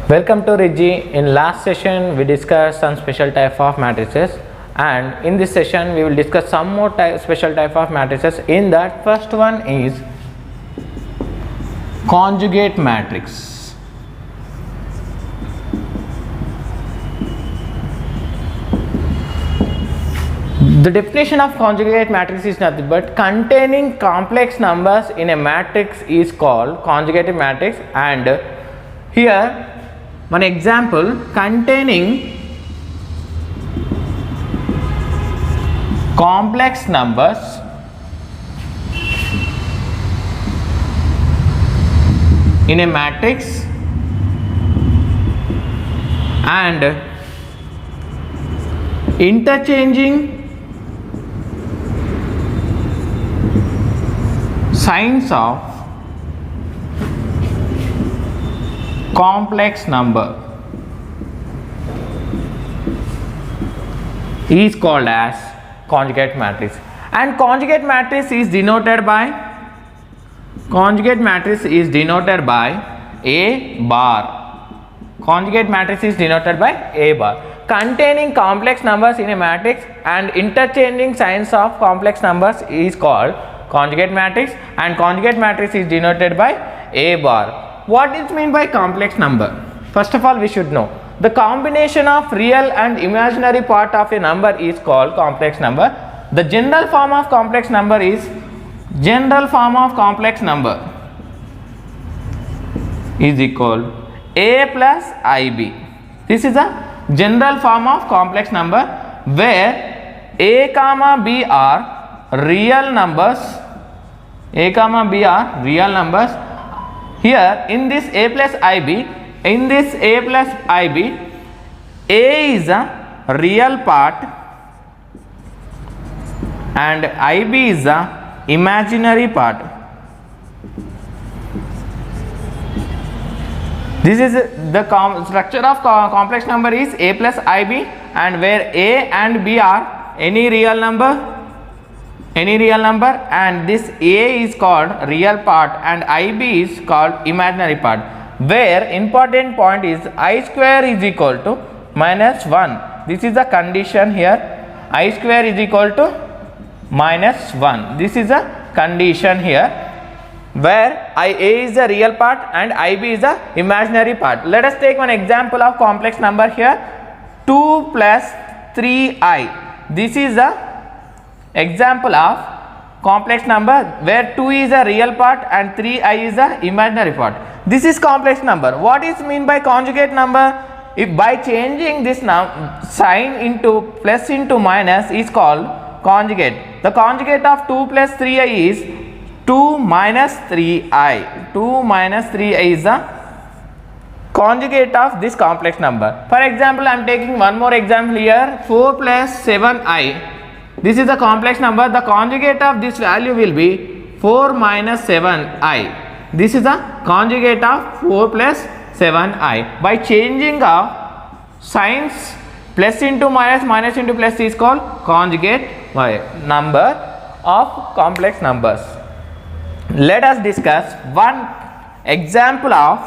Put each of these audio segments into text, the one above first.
Welcome to Rigi. In last session we discussed some special type of matrices, and in this session we will discuss some more special type of matrices. In that, first one is conjugate matrix. The definition of conjugate matrix is nothing but containing complex numbers in a matrix is called conjugate matrix. And here one example, containing complex numbers in a matrix and interchanging signs of complex number is called as conjugate matrix. And conjugate matrix is denoted by A bar. Conjugate matrix is denoted by A bar. Containing complex numbers in a matrix and interchanging signs of complex numbers is called conjugate matrix, and conjugate matrix is denoted by A bar. What is meant by complex number? First of all, we should know the combination of real and imaginary part of a number is called complex number. The general form of complex number is equal A plus IB. This is a general form of complex number where A comma B are real numbers. Here in this A plus IB, A is a real part and IB is a imaginary part. This is the structure of complex number is A plus IB, and where A and B are any real number, and this A is called real part and IB is called imaginary part, where important point is I square is equal to minus 1. This is the condition here. I square is equal to minus 1. This is a condition here where A is the real part and IB is the imaginary part. Let us take one example of complex number here. 2 plus 3i. This is the example of complex number where 2 is a real part and 3i is a imaginary part. This is complex number. What is mean by conjugate number? If by changing this sign into plus into minus is called conjugate. The conjugate of 2 plus 3i is 2 minus 3i. 2 minus 3i is the conjugate of this complex number. For example, I am taking one more example here. 4 plus 7i. This is a complex number. The conjugate of this value will be 4 minus 7i. This is the conjugate of 4 plus 7i. By changing of signs, plus into minus, minus into plus is called conjugate number of complex numbers. Let us discuss one example of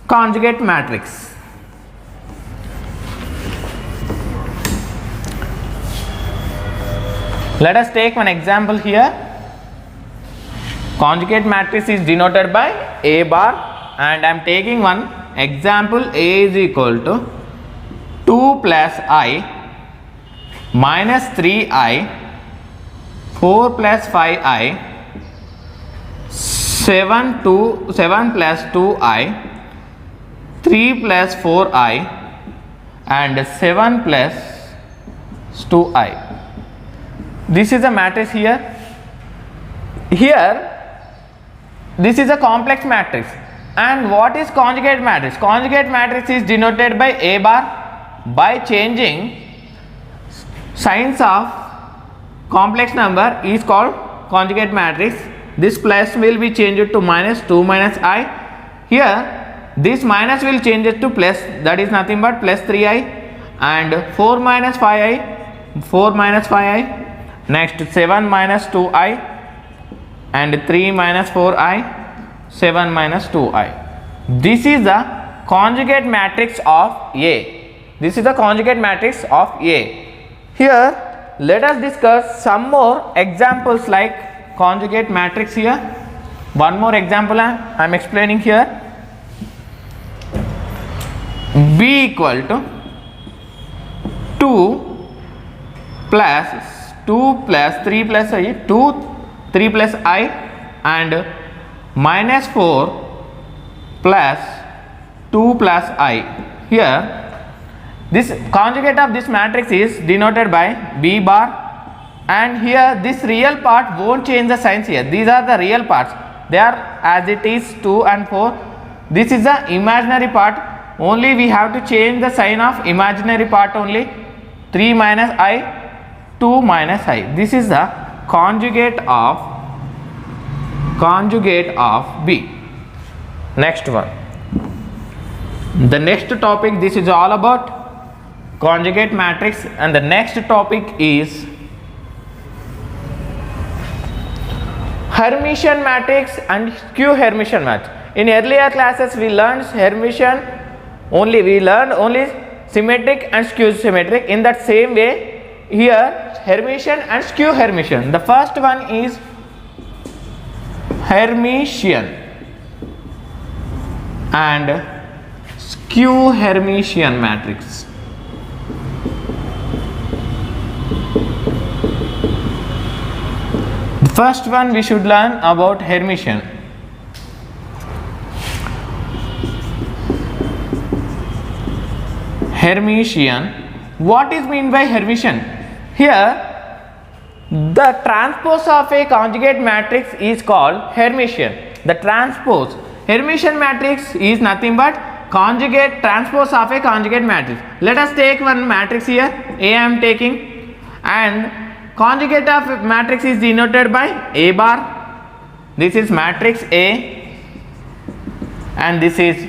conjugate matrix. Let us take one example here. Conjugate matrix is denoted by A bar, and I am taking one example. A is equal to 2 plus I minus 3i, 4 plus 5i, 7 plus 2i, 3 plus 4i, and 7 plus 2i. This is a matrix here. This is a complex matrix. And what is conjugate matrix? Conjugate matrix is denoted by A bar. By changing signs of complex number is called conjugate matrix. This plus will be changed to minus 2 minus I. Here this minus will change it to plus, that is nothing but plus 3i, and 4 minus 5i, next 7 minus 2i, and 3 minus 4i, 7 minus 2i. This is the conjugate matrix of A. This is the conjugate matrix of A. Here, let us discuss some more examples like conjugate matrix here. One more example I am explaining here. B equal to 2 plus 2 plus 3 plus I, 2, 3 plus I and minus 4 plus 2 plus I. Here, this conjugate of this matrix is denoted by B bar, and here this real part won't change the signs here. These are the real parts. They are as it is 2 and 4. This is the imaginary part. Only we have to change the sign of imaginary part only. 3 minus I, 2 minus I. This is the conjugate of B. Next one. The next topic, this is all about conjugate matrix, and the next topic is Hermitian matrix and skew Hermitian matrix. In earlier classes we learned Hermitian only, we learned only symmetric and skew symmetric. In that same way here Hermitian and skew Hermitian. The first one is Hermitian and skew Hermitian matrix. The first one we should learn about Hermitian. Hermitian. What is meant by Hermitian? Here the transpose of a conjugate matrix is called Hermitian. The transpose Hermitian matrix is nothing but conjugate transpose of a conjugate matrix. Let us take one matrix here, A I am taking, and conjugate of matrix is denoted by A bar. This is matrix A and this is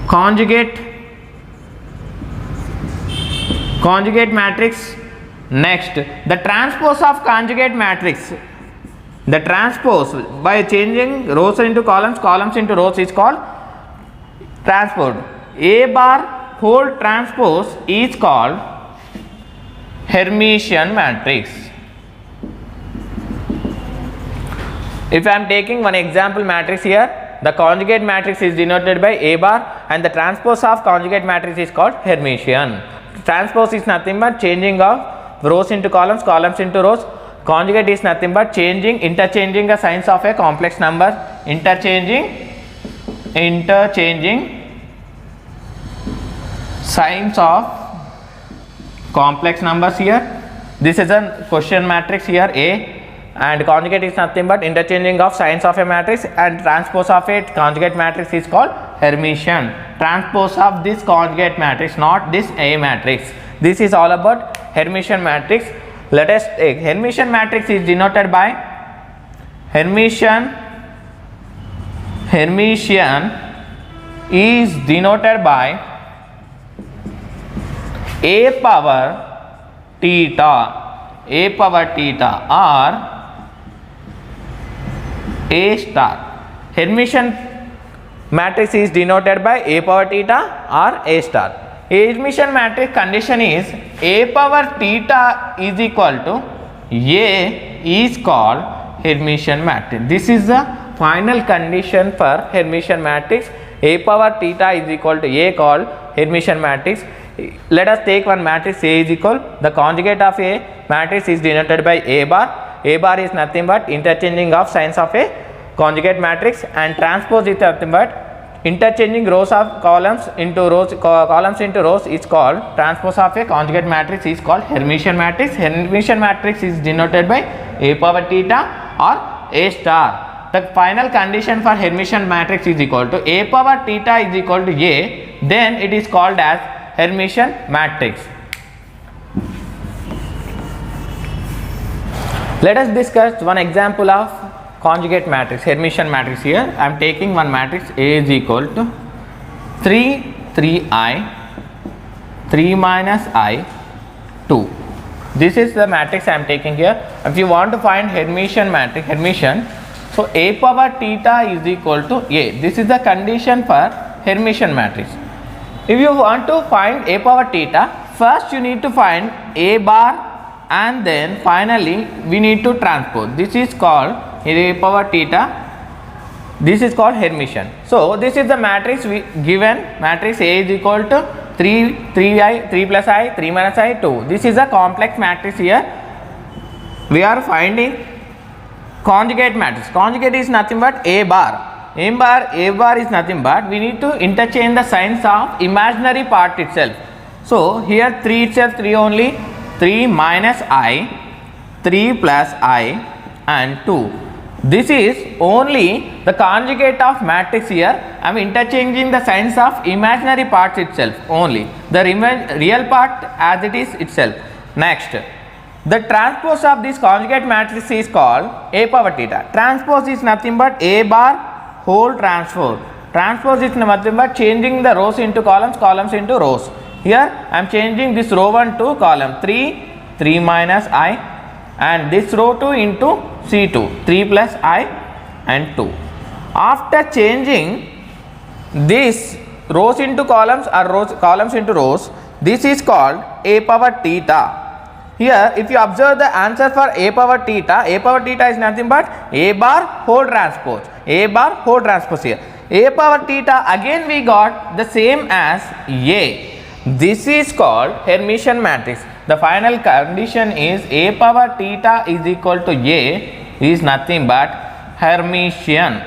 conjugate matrix. Next, the transpose of conjugate matrix. The transpose by changing rows into columns, columns into rows is called transpose. A bar whole transpose is called Hermitian matrix. If I am taking one example matrix here, the conjugate matrix is denoted by A bar and the transpose of conjugate matrix is called Hermitian. Transpose is nothing but changing of rows into columns, columns into rows. Conjugate is nothing but interchanging the signs of a complex number, interchanging signs of complex numbers here. This is a question matrix here A, and conjugate is nothing but interchanging of signs of a matrix, and transpose of a conjugate matrix is called Hermitian. Transpose of this conjugate matrix, not this A matrix. This is all about Hermitian matrix. Let us take Hermitian matrix is denoted by Hermitian is denoted by A power theta or A star. Hermitian matrix is denoted by A power theta or A star. Hermitian matrix condition is A power theta is equal to A is called Hermitian matrix. This is the final condition for Hermitian matrix. A power theta is equal to A called Hermitian matrix. Let us take one matrix A is equal, the conjugate of A matrix is denoted by A bar. A bar is nothing but interchanging of signs of a conjugate matrix, and transpose is nothing but interchanging rows of columns into rows, columns into rows is called transpose of a conjugate matrix is called Hermitian matrix. Hermitian matrix is denoted by A power theta or A star. The final condition for Hermitian matrix is equal to A power theta is equal to A, then it is called as Hermitian matrix. Let us discuss one example of conjugate matrix, Hermitian matrix. Here I am taking one matrix A is equal to 3, 3i, 3 minus I, 2. This is the matrix I am taking here. If you want to find Hermitian matrix, so A power theta is equal to A. This is the condition for Hermitian matrix. If you want to find a power theta, first you need to find a bar and then finally we need to transpose. This is called a power theta. This is called Hermitian. So this is the matrix we given. Matrix A is equal to 3 plus I, 3 minus I, 2. This is a complex matrix here. We are finding conjugate matrix. Conjugate is nothing but A bar. A bar is nothing but we need to interchange the signs of imaginary part itself. So here 3 itself, 3 only, 3 minus I, 3 plus I and 2. This is only the conjugate of matrix here. I am interchanging the signs of imaginary parts itself only. The real part as it is itself. Next, the transpose of this conjugate matrix is called A power theta. Transpose is nothing but A bar whole transpose. Transpose is nothing but changing the rows into columns, columns into rows. Here I am changing this row 1 to column 3, 3 minus I, and this row 2 into C2, 3 plus I and 2. After changing this rows into columns or columns into rows, this is called A power theta. Here if you observe the answer for A power theta is nothing but A bar whole transpose. A bar whole transpose here. A power theta again we got the same as A. This is called Hermitian matrix. The final condition is A power theta is equal to A is nothing but Hermitian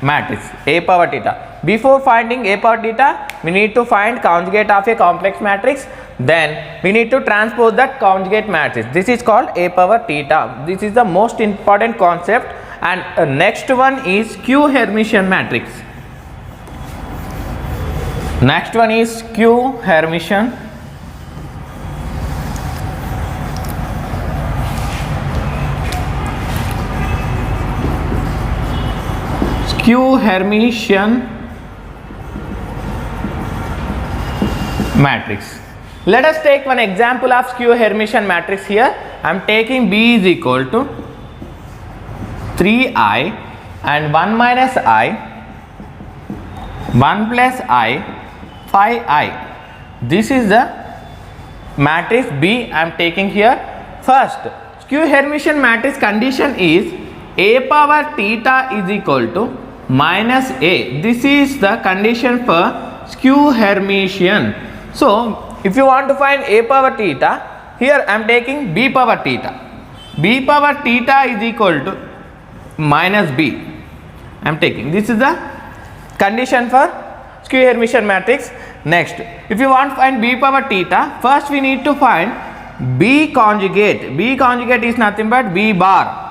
matrix. A power theta. Before finding A power theta, we need to find conjugate of a complex matrix. Then we need to transpose that conjugate matrix. This is called A power theta. This is the most important concept. And next one is Q Hermitian matrix. Next one is Q Hermitian. Q Hermitian matrix. Let us take one example of Q Hermitian matrix here. I am taking B is equal to 3I and 1 minus I, 1 plus I, 5I. This is the matrix B I am taking here. First, Q Hermitian matrix condition is A power theta is equal to minus A. This is the condition for Q Hermitian. So, if you want to find A power theta, here I am taking B power theta. B power theta is equal to minus B. I am taking. This is the condition for Q Hermitian matrix. Next, if you want to find B power theta, first we need to find B conjugate. B conjugate is nothing but B bar.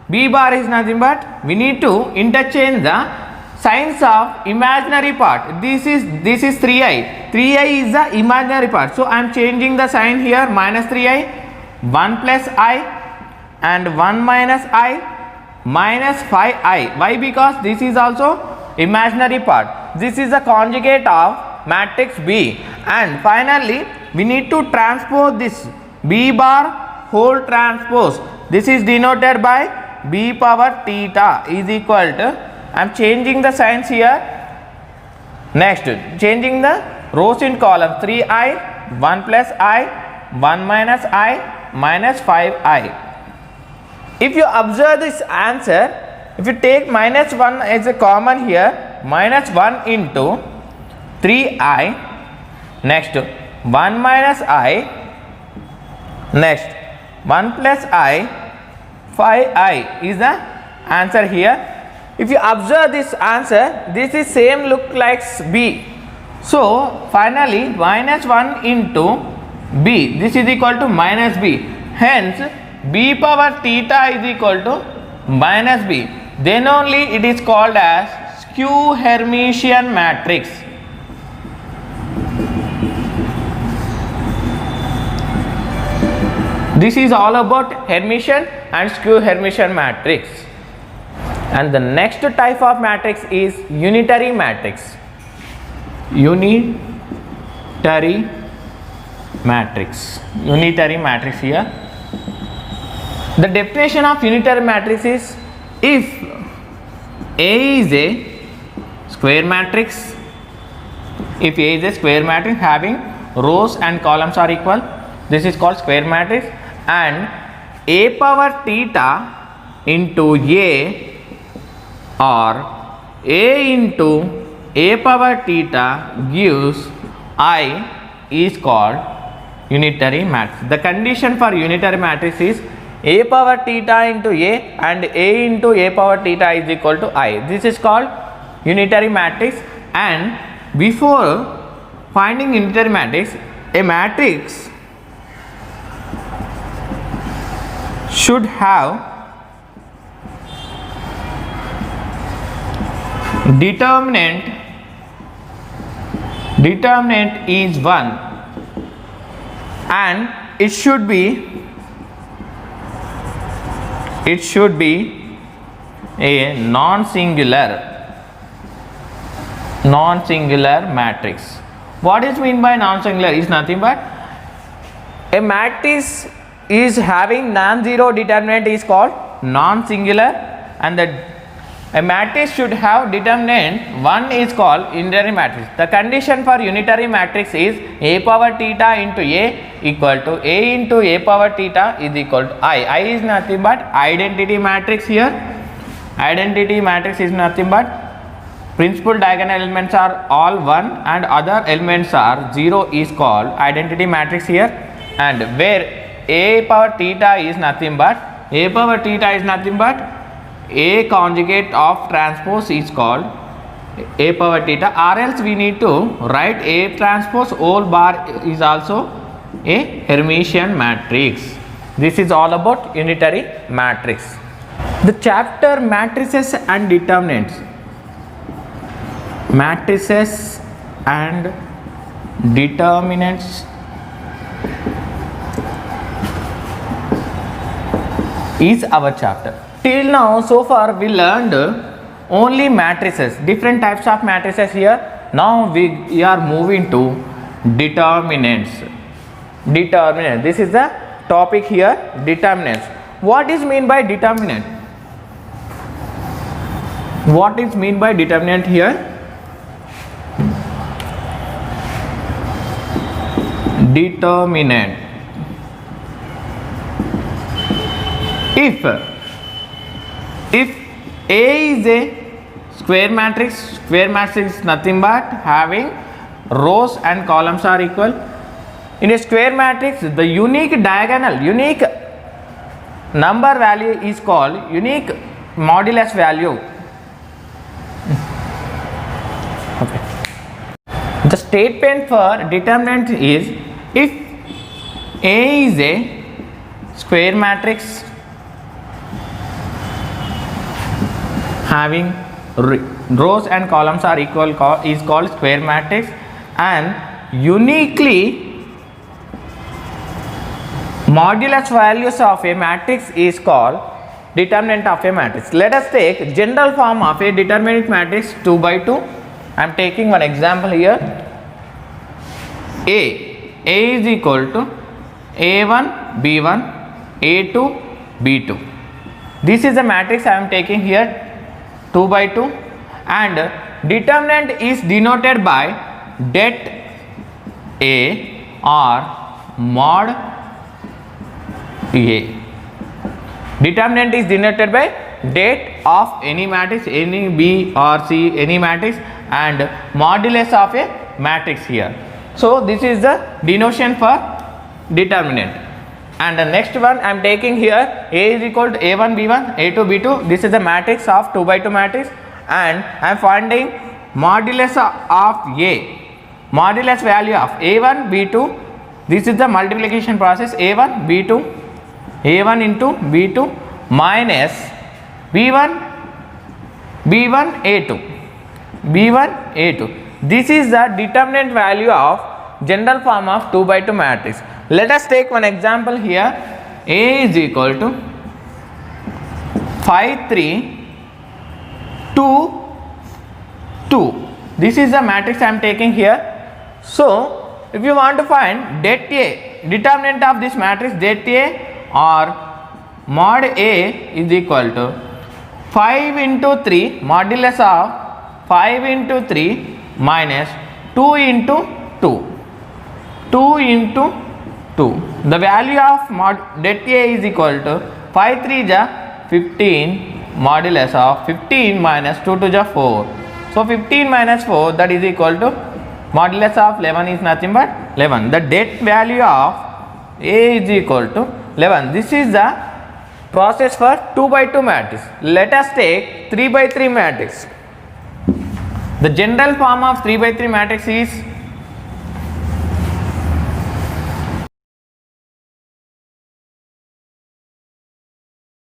B bar is nothing but we need to interchange the signs of imaginary part. This is 3I. 3I is the imaginary part. So I am changing the sign here, minus 3I, 1 plus I and 1 minus I minus 5I. Why? Because this is also imaginary part. This is the conjugate of matrix B. And finally we need to transpose this B bar whole transpose. This is denoted by B power theta is equal to, I am changing the signs here. Next, changing the rows in column 3I, 1 plus I, 1 minus I minus 5I. If you observe this answer, if you take minus 1 as a common here, minus 1 into 3I, next 1 minus I, next 1 plus I, 5I is the answer here. If you observe this answer, this is same look like B. So finally minus 1 into B, this is equal to minus B. Hence B power theta is equal to minus B. Then only it is called as Q Hermitian matrix. This is all about Hermitian and Q Hermitian matrix. And the next type of matrix is unitary matrix. Unitary matrix. Unitary matrix here. The definition of unitary matrix is if A is a square matrix. If A is a square matrix having rows and columns are equal, this is called square matrix, and A power theta into A or A into A power theta gives I is called unitary matrix. The condition for unitary matrix is A power theta into A and A into A power theta is equal to I. This is called unitary matrix. And before finding unitary matrix, a matrix should have determinant is 1 and it should be a non-singular matrix. What is mean by non-singular is nothing but a matrix is having non-zero determinant is called non-singular, and a matrix should have determinant 1 is called unitary matrix. The condition for unitary matrix is A power theta into A equal to A into A power theta is equal to I. I is nothing but identity matrix here. Identity matrix is nothing but principal diagonal elements are all 1 and other elements are 0 is called identity matrix here. And where A power theta is nothing but A conjugate of transpose is called A power theta, or else we need to write A transpose whole bar is also a Hermitian matrix. This is all about unitary matrix. The chapter matrices and determinants. Matrices and determinants is our chapter. Till now, so far we learned only matrices, different types of matrices here. Now we are moving to determinants. This is the topic here, determinants. What is mean by determinant? What is mean by determinant here? Determinant. If A is a square matrix is nothing but having rows and columns are equal. In a square matrix, the unique number value is called unique modulus value. Okay. The statement for determinant is if A is a square matrix having rows and columns are equal is called square matrix, and uniquely modulus values of a matrix is called determinant of a matrix. Let us take general form of a determinate matrix 2 by 2. I am taking one example here. A is equal to A1 B1 A2 B2. This is the matrix I am taking here 2 by 2, and determinant is denoted by det A or mod A. Determinant is denoted by det of any matrix, any B or C, any matrix, and modulus of a matrix here. So this is the denotation for determinant. And the next one I am taking here, A is equal to A1 B1 A2 B2. This is the matrix of 2 by 2 matrix, and I am finding modulus of A, modulus value of A1 B2. This is the multiplication process, A1 B2 A1 into B2 minus B1 A2 A2. This is the determinant value of general form of 2 by 2 matrix. Let us take one example here. A is equal to 5 3 2 2. This is the matrix I am taking here. So if you want to find det A, determinant of this matrix, det A or mod A is equal to 5 into 3 modulus of 5 into 3 minus 2 into 2. 2 into 2. The value of det A is equal to 5 3 ja 15 modulus of 15 minus 2 2 ja 4. So 15 minus 4, that is equal to modulus of 11 is nothing but 11. The det value of A is equal to 11. This is the process for 2 by 2 matrix. Let us take 3 by 3 matrix. The general form of 3 by 3 matrix is